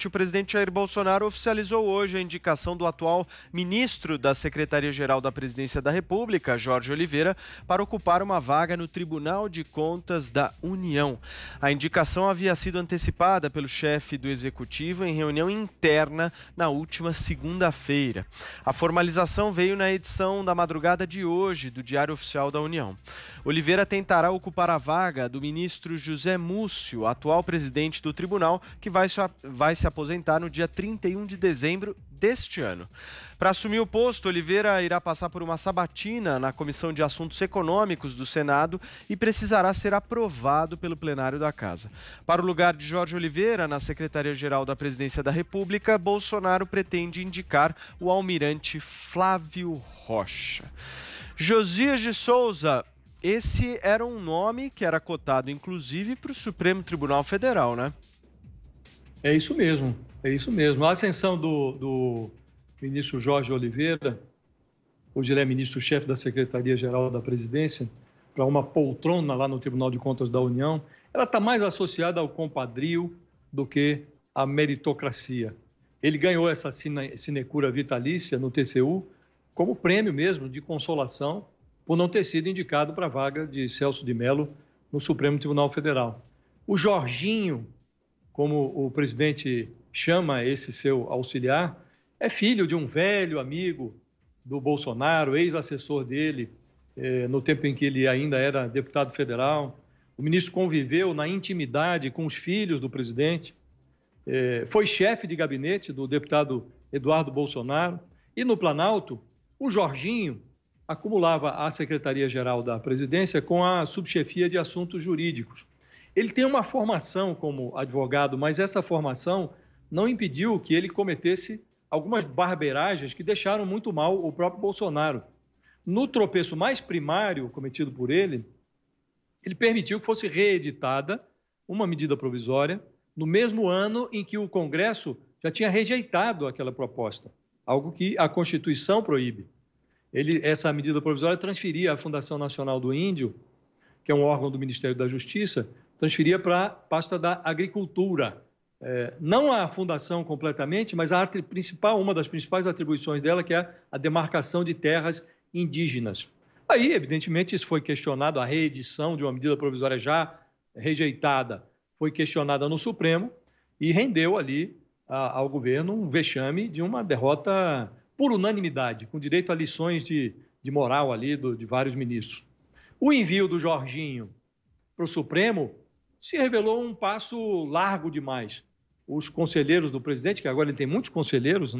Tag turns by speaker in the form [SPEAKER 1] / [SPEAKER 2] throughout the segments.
[SPEAKER 1] o presidente Jair Bolsonaro oficializou hoje a indicação do atual ministro da Secretaria-Geral da Presidência da República, Jorge Oliveira, para ocupar uma vaga no Tribunal de Contas da União. A indicação havia sido antecipada pelo chefe do Executivo em reunião interna na última segunda-feira. A formalização veio na edição da madrugada de hoje do Diário Oficial da União. Oliveira tentará ocupar a vaga do ministro José Múcio, atual presidente do tribunal, que vai se aposentar no dia 31 de dezembro deste ano. Para assumir o posto, Oliveira irá passar por uma sabatina na Comissão de Assuntos Econômicos do Senado e precisará ser aprovado pelo plenário da Casa. Para o lugar de Jorge Oliveira, na Secretaria-Geral da Presidência da República, Bolsonaro pretende indicar o almirante Flávio Rocha. Josias de Souza. Esse era um nome que era cotado, inclusive, para o Supremo Tribunal Federal, né?
[SPEAKER 2] É isso mesmo, é isso mesmo. A ascensão do ministro Jorge Oliveira, hoje ele é ministro-chefe da Secretaria-Geral da Presidência, para uma poltrona lá no Tribunal de Contas da União, ela está mais associada ao compadrio do que à meritocracia. Ele ganhou essa sinecura vitalícia no TCU como prêmio mesmo de consolação por não ter sido indicado para a vaga de Celso de Mello no Supremo Tribunal Federal. O Jorginho, como o presidente chama esse seu auxiliar, é filho de um velho amigo do Bolsonaro, ex-assessor dele, no tempo em que ele ainda era deputado federal. O ministro conviveu na intimidade com os filhos do presidente, foi chefe de gabinete do deputado Eduardo Bolsonaro, e no Planalto, o Jorginho acumulava a Secretaria-Geral da Presidência com a subchefia de assuntos jurídicos. Ele tem uma formação como advogado, mas essa formação não impediu que ele cometesse algumas barbeiragens que deixaram muito mal o próprio Bolsonaro. No tropeço mais primário cometido por ele, ele permitiu que fosse reeditada uma medida provisória no mesmo ano em que o Congresso já tinha rejeitado aquela proposta, algo que a Constituição proíbe. Essa medida provisória transferia a Fundação Nacional do Índio, que é um órgão do Ministério da Justiça, transferia para a pasta da Agricultura. Não a fundação completamente, mas uma das principais atribuições dela, que é a demarcação de terras indígenas. Aí, evidentemente, isso foi questionado, a reedição de uma medida provisória já rejeitada foi questionada no Supremo e rendeu ali ao governo um vexame de uma derrota por unanimidade, com direito a lições de moral ali de vários ministros. O envio do Jorginho para o Supremo se revelou um passo largo demais. Os conselheiros do presidente, que agora ele tem muitos conselheiros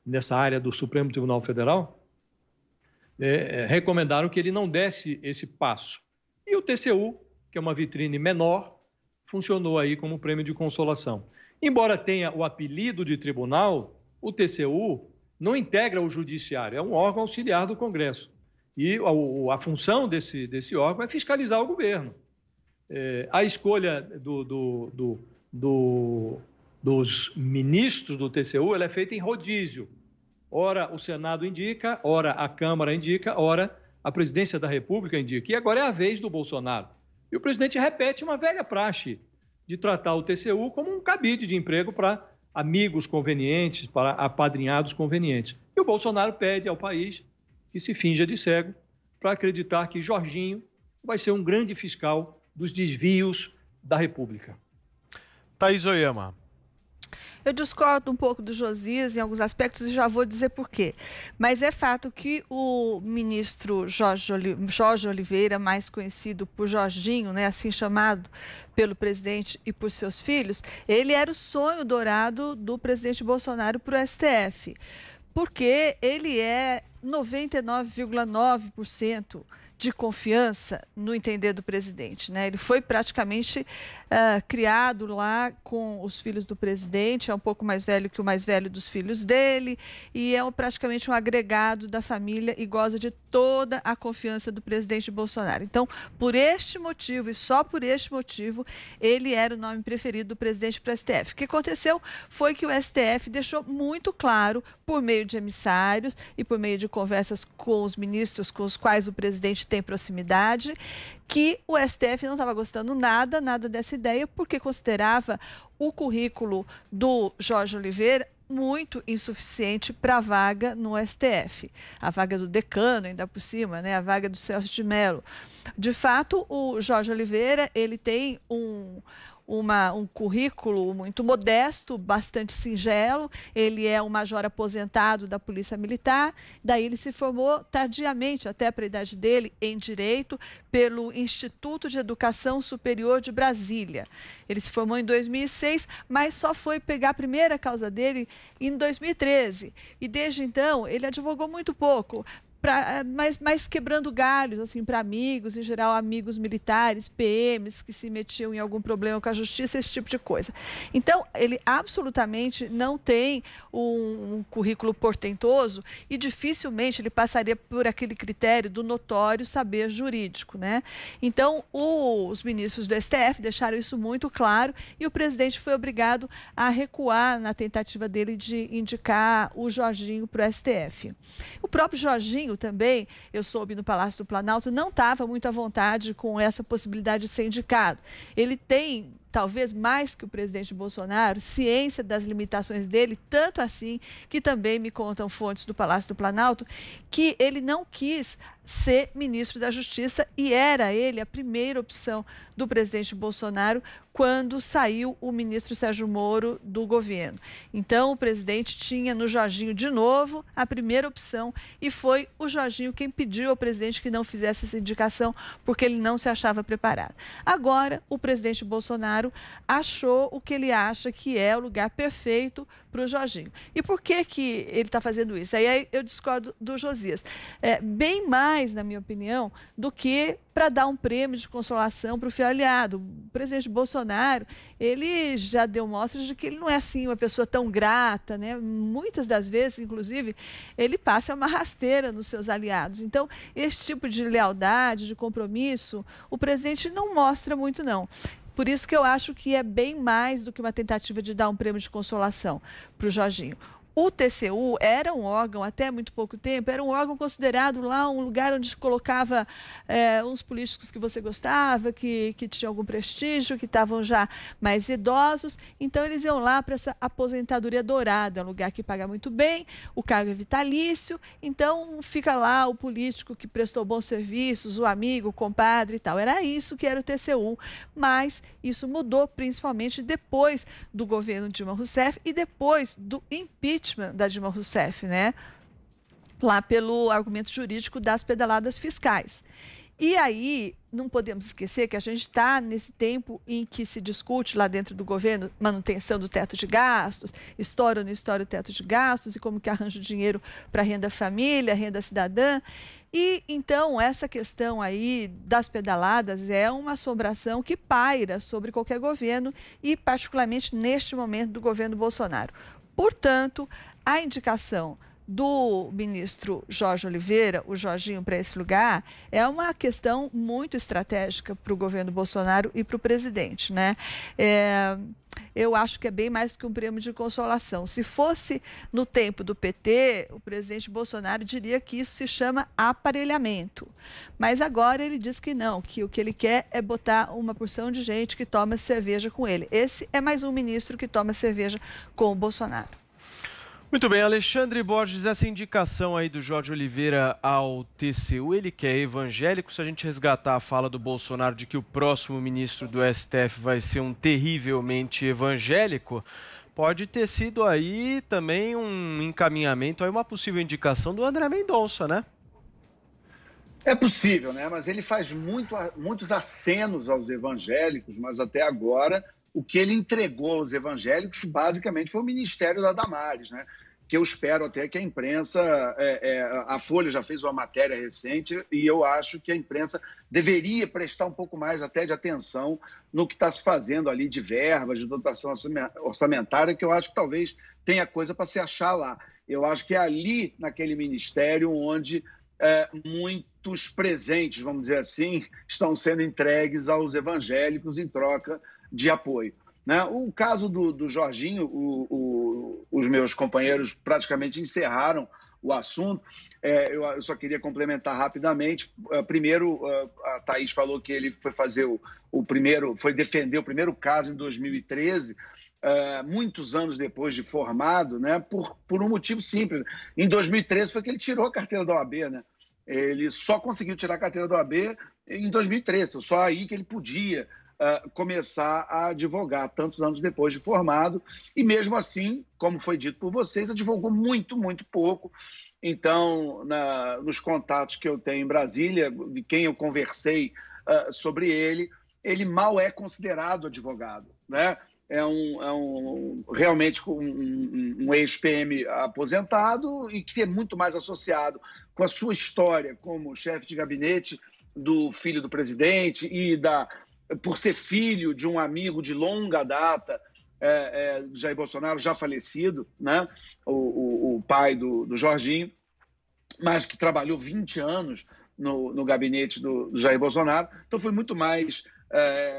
[SPEAKER 2] nessa área do Supremo Tribunal Federal, recomendaram que ele não desse esse passo. E o TCU, que é uma vitrine menor, funcionou aí como prêmio de consolação. Embora tenha o apelido de tribunal, o TCU não integra o judiciário, é um órgão auxiliar do Congresso. E a função desse órgão é fiscalizar o governo. A escolha dos ministros do TCU ela é feita em rodízio. Ora o Senado indica, ora a Câmara indica, ora a Presidência da República indica. E agora é a vez do Bolsonaro. E o presidente repete uma velha praxe de tratar o TCU como um cabide de emprego para amigos convenientes, para apadrinhados convenientes. E o Bolsonaro pede ao país que se finja de cego para acreditar que Jorginho vai ser um grande fiscal dos desvios da República.
[SPEAKER 1] Thaís Oyama.
[SPEAKER 3] Eu discordo um pouco do Josias em alguns aspectos e já vou dizer por quê. Mas é fato que o ministro Jorge Oliveira, mais conhecido por Jorginho, né, assim chamado pelo presidente e por seus filhos, ele era o sonho dourado do presidente Bolsonaro para o STF, porque ele é 99,9% de confiança no entender do presidente, né? Ele foi praticamente criado lá com os filhos do presidente, é um pouco mais velho que o mais velho dos filhos dele e é praticamente um agregado da família e goza de toda a confiança do presidente Bolsonaro. Então, por este motivo e só por este motivo, ele era o nome preferido do presidente para o STF. O que aconteceu foi que o STF deixou muito claro, por meio de emissários e por meio de conversas com os ministros com os quais o presidente presidente tem proximidade, que o STF não estava gostando nada dessa ideia, porque considerava o currículo do Jorge Oliveira muito insuficiente para a vaga no STF. A vaga do decano, ainda por cima, né? A vaga do Celso de Mello. De fato, o Jorge Oliveira, ele tem um currículo muito modesto, bastante singelo. Ele é um major aposentado da Polícia Militar, daí ele se formou tardiamente, até para a idade dele, em Direito, pelo Instituto de Educação Superior de Brasília. Ele se formou em 2006, mas só foi pegar a primeira causa dele em 2013. E desde então, ele advogou muito pouco, mas quebrando galhos assim, para amigos, em geral amigos militares, PMs que se metiam em algum problema com a justiça, esse tipo de coisa. Então, ele absolutamente não tem um currículo portentoso e dificilmente ele passaria por aquele critério do notório saber jurídico, né? Então, os ministros do STF deixaram isso muito claro e o presidente foi obrigado a recuar na tentativa dele de indicar o Jorginho para o STF. O próprio Jorginho também, eu soube no Palácio do Planalto, não estava muito à vontade com essa possibilidade de ser indicado. Ele tem, talvez mais que o presidente Bolsonaro, ciência das limitações dele, tanto assim que também me contam fontes do Palácio do Planalto, que ele não quis ser ministro da Justiça e era ele a primeira opção do presidente Bolsonaro quando saiu o ministro Sérgio Moro do governo. Então, o presidente tinha no Jorginho de novo a primeira opção e foi o Jorginho quem pediu ao presidente que não fizesse essa indicação porque ele não se achava preparado. Agora, o presidente Bolsonaro achou o que ele acha que é o lugar perfeito para o Jorginho. E por que ele está fazendo isso? Aí eu discordo do Josias. Bem mais, na minha opinião, do que para dar um prêmio de consolação para o filho aliado. O presidente Bolsonaro, ele já deu mostras de que ele não é assim uma pessoa tão grata, né? Muitas das vezes, inclusive, ele passa uma rasteira nos seus aliados. Então, esse tipo de lealdade, de compromisso, o presidente não mostra muito, não. Por isso que eu acho que é bem mais do que uma tentativa de dar um prêmio de consolação para o Jorginho. O TCU era um órgão, até muito pouco tempo, era um órgão considerado lá um lugar onde colocava uns políticos que você gostava, que tinham algum prestígio, que estavam já mais idosos. Então, eles iam lá para essa aposentadoria dourada, um lugar que paga muito bem, o cargo é vitalício. Então, fica lá o político que prestou bons serviços, o amigo, o compadre e tal. Era isso que era o TCU. Mas isso mudou principalmente depois do governo Dilma Rousseff e depois do impeachment da Dilma Rousseff, né? Lá pelo argumento jurídico das pedaladas fiscais. E aí, não podemos esquecer que a gente está nesse tempo em que se discute lá dentro do governo manutenção do teto de gastos, estoura ou não estoura o teto de gastos e como que arranja o dinheiro para renda família, renda cidadã. E então essa questão aí das pedaladas é uma assombração que paira sobre qualquer governo e particularmente neste momento do governo Bolsonaro. Portanto, a indicação do ministro Jorge Oliveira, o Jorginho, para esse lugar, é uma questão muito estratégica para o governo Bolsonaro e para o presidente, né? Eu acho que é bem mais que um prêmio de consolação. Se fosse no tempo do PT, o presidente Bolsonaro diria que isso se chama aparelhamento. Mas agora ele diz que não, que o que ele quer é botar uma porção de gente que toma cerveja com ele. Esse é mais um ministro que toma cerveja com o Bolsonaro.
[SPEAKER 1] Muito bem, Alexandre Borges, essa indicação aí do Jorge Oliveira ao TCU, ele que é evangélico, se a gente resgatar a fala do Bolsonaro de que o próximo ministro do STF vai ser um terrivelmente evangélico, pode ter sido aí também um encaminhamento, aí uma possível indicação do André Mendonça, né?
[SPEAKER 4] É possível, né? Mas ele faz muitos acenos aos evangélicos, mas até agora o que ele entregou aos evangélicos basicamente foi o Ministério da Damares, né? Que eu espero até que a imprensa, a Folha já fez uma matéria recente e eu acho que a imprensa deveria prestar um pouco mais até de atenção no que está se fazendo ali de verbas, de dotação orçamentária, que eu acho que talvez tenha coisa para se achar lá. Eu acho que é ali, naquele ministério, onde muitos presentes, vamos dizer assim, estão sendo entregues aos evangélicos em troca de apoio, né? O caso do Jorginho, os meus companheiros praticamente encerraram o assunto. eu só queria complementar rapidamente. Primeiro, a Thaís falou que ele foi fazer foi defender o primeiro caso em 2013, muitos anos depois de formado, né, por um motivo simples. Em 2013 foi que ele tirou a carteira da OAB, né? Ele só conseguiu tirar a carteira da OAB em 2013, só aí que ele podia começar a advogar, tantos anos depois de formado, e mesmo assim, como foi dito por vocês, advogou muito, muito pouco. Então, nos contatos que eu tenho em Brasília, de quem eu conversei sobre ele mal é considerado advogado, né? Realmente um ex-PM aposentado e que é muito mais associado com a sua história como chefe de gabinete do filho do presidente e por ser filho de um amigo de longa data, Jair Bolsonaro, já falecido, né? O pai do Jorginho, mas que trabalhou 20 anos no gabinete do Jair Bolsonaro. Então foi muito mais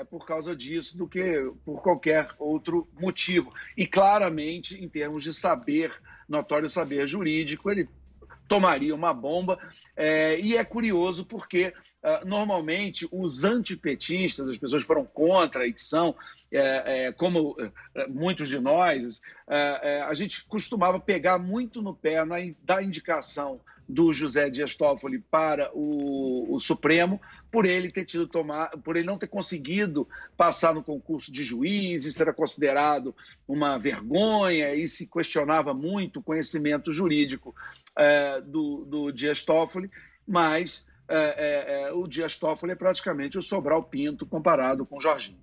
[SPEAKER 4] por causa disso do que por qualquer outro motivo. E claramente, em termos de notório saber jurídico, ele tomaria uma bomba. E é curioso porque normalmente os antipetistas, as pessoas que foram contra e que são, como muitos de nós, a gente costumava pegar muito no pé da indicação do José Dias Toffoli para o Supremo, por ele não ter conseguido passar no concurso de juiz, isso era considerado uma vergonha e se questionava muito o conhecimento jurídico do Dias Toffoli, mas o Dias Toffoli é praticamente o Sobral Pinto comparado com o Jorginho.